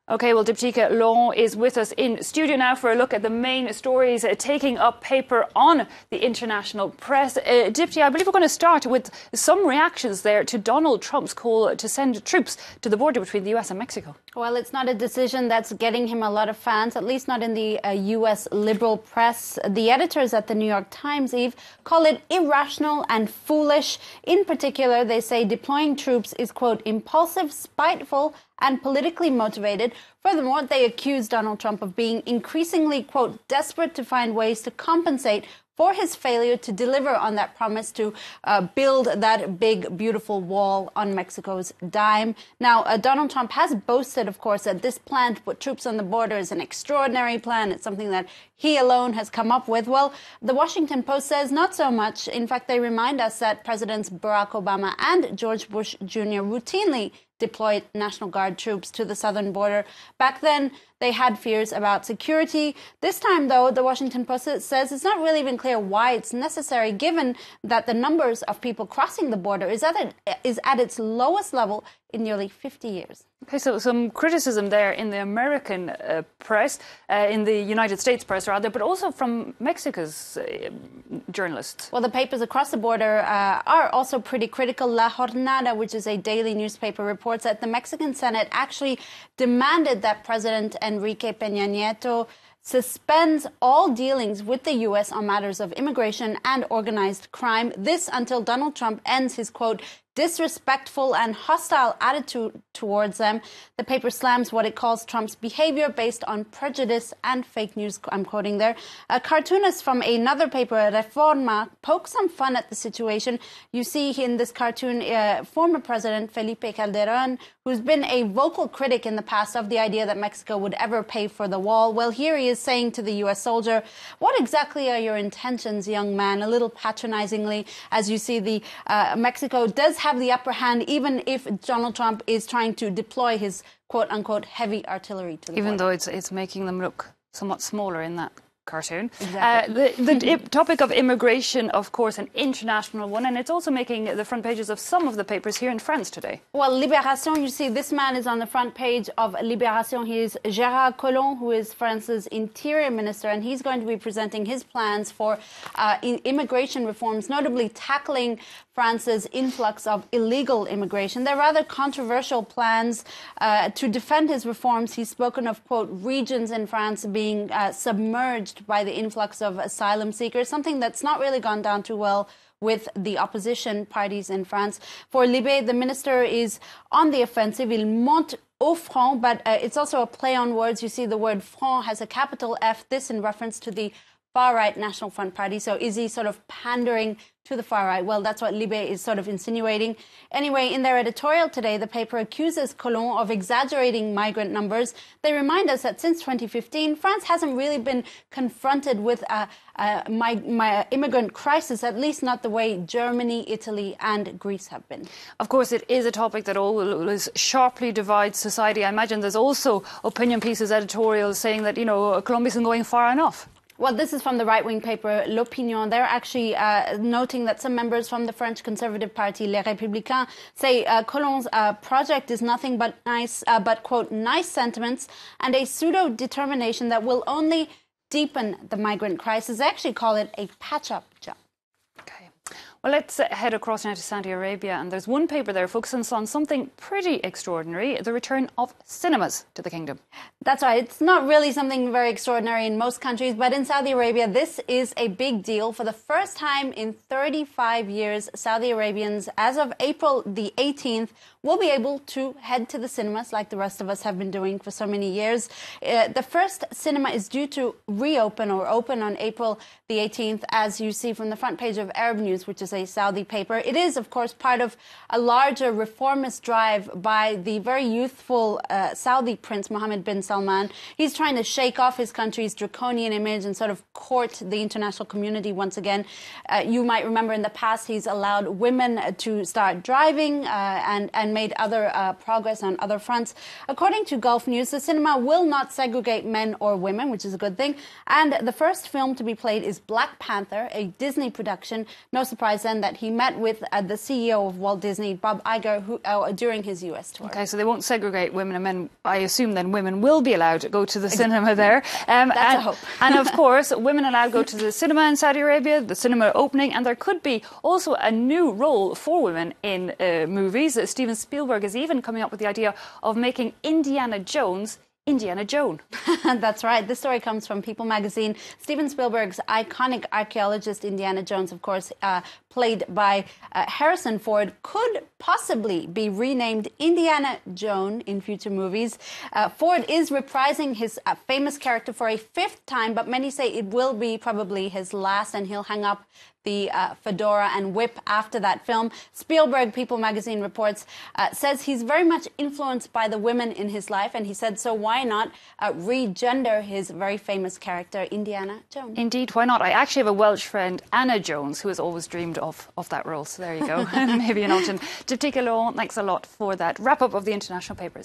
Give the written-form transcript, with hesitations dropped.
Okay, well, Diptyque Laurent is with us in studio now for a look at the main stories taking up paper on the international press. Diptyque, I believe we're going to start with some reactions there to Donald Trump's call to send troops to the border between the US and Mexico. Well, it's not a decision that's getting him a lot of fans, at least not in the US liberal press. The editors at the New York Times, Eve, call it irrational and foolish. In particular, they say deploying troops is, quote, impulsive, spiteful, and politically motivated. Furthermore, they accuse Donald Trump of being increasingly, quote, desperate to find ways to compensate for his failure to deliver on that promise to build that big, beautiful wall on Mexico's dime. Now, Donald Trump has boasted, of course, that this plan to put troops on the border is an extraordinary plan. It's something that he alone has come up with. Well, the Washington Post says not so much. In fact, they remind us that Presidents Barack Obama and George Bush Jr. routinely deployed National Guard troops to the southern border. Back then, they had fears about security. This time, though, the Washington Post says it's not really even clear why it's necessary, given that the numbers of people crossing the border is at its lowest level in nearly 50 years. Okay, so some criticism there in the American press, in the United States press rather, but also from Mexico's journalists. Well, the papers across the border are also pretty critical. La Jornada, which is a daily newspaper, reports that the Mexican Senate actually demanded that President Enrique Peña Nieto suspends all dealings with the U.S. on matters of immigration and organized crime. This until Donald Trump ends his, quote, disrespectful and hostile attitude towards them. The paper slams what it calls Trump's behavior based on prejudice and fake news, I'm quoting there. A cartoonist from another paper, Reforma, pokes some fun at the situation. You see in this cartoon former President Felipe Calderón, who's been a vocal critic in the past of the idea that Mexico would ever pay for the wall. Well, here he is saying to the U.S. soldier, what exactly are your intentions, young man? A little patronizingly, as you see, the Mexico does have the upper hand, even if Donald Trump is trying to deploy his quote-unquote heavy artillery to the border. Even though it's making them look somewhat smaller in that cartoon. Exactly. The topic of immigration, of course, an international one, and it's also making the front pages of some of the papers here in France today. Well, Libération, you see, this man is on the front page of Libération. He is Gérard Collomb, who is France's interior minister, and he's going to be presenting his plans for immigration reforms, notably tackling France's influx of illegal immigration. They're rather controversial plans to defend his reforms. He's spoken of, quote, regions in France being submerged by the influx of asylum seekers, something that's not really gone down too well with the opposition parties in France. For Libé, the minister is on the offensive. Il monte au front, but it's also a play on words. You see the word front has a capital F, this in reference to the far-right National Front Party. So is he sort of pandering to the far right? Well, that's what Libé is sort of insinuating. Anyway, in their editorial today, the paper accuses Collomb of exaggerating migrant numbers. They remind us that since 2015, France hasn't really been confronted with a immigrant crisis, at least not the way Germany, Italy and Greece have been. Of course, it is a topic that always sharply divides society. I imagine there's also opinion pieces, editorials saying that, Colombia isn't going far enough. Well, this is from the right-wing paper L'Opinion. They're actually noting that some members from the French Conservative Party, Les Républicains, say Collomb's project is nothing but quote, nice sentiments and a pseudo-determination that will only deepen the migrant crisis. They actually call it a patch-up job. Well, let's head across now to Saudi Arabia, and there's one paper there focusing on something pretty extraordinary, the return of cinemas to the kingdom. That's right. It's not really something very extraordinary in most countries, but in Saudi Arabia, this is a big deal. For the first time in 35 years, Saudi Arabians, as of April the 18th, will be able to head to the cinemas like the rest of us have been doing for so many years. The first cinema is due to reopen or open on April the 18th, as you see from the front page of Arab News, which is a Saudi paper. It is, of course, part of a larger reformist drive by the very youthful Saudi Prince Mohammed bin Salman. He's trying to shake off his country's draconian image and sort of court the international community once again. You might remember in the past he's allowed women to start driving and made other progress on other fronts. According to Gulf News, the cinema will not segregate men or women, which is a good thing. And the first film to be played is Black Panther, a Disney production. No surprise realized then that he met with the CEO of Walt Disney, Bob Iger, during his US tour. Okay, so they won't segregate women and men. I assume then women will be allowed to go to the cinema there. That's a hope. And of course, women allowed to go to the cinema in Saudi Arabia, the cinema opening, and there could be also a new role for women in movies. Steven Spielberg is even coming up with the idea of making Indiana Jones Indiana Joan. That's right. This story comes from People magazine. Steven Spielberg's iconic archaeologist Indiana Jones, of course, played by Harrison Ford, could possibly be renamed Indiana Joan in future movies. Ford is reprising his famous character for a 5th time, but many say it will be probably his last, and he'll hang up the fedora and whip after that film. Spielberg, People magazine reports, says he's very much influenced by the women in his life, and he said, so why not regender his very famous character, Indiana Jones? Indeed, why not? I actually have a Welsh friend, Anna Jones, who has always dreamed of that role. So there you go. Maybe an option. Diptyque Laurent, thanks a lot for that wrap-up of the international papers.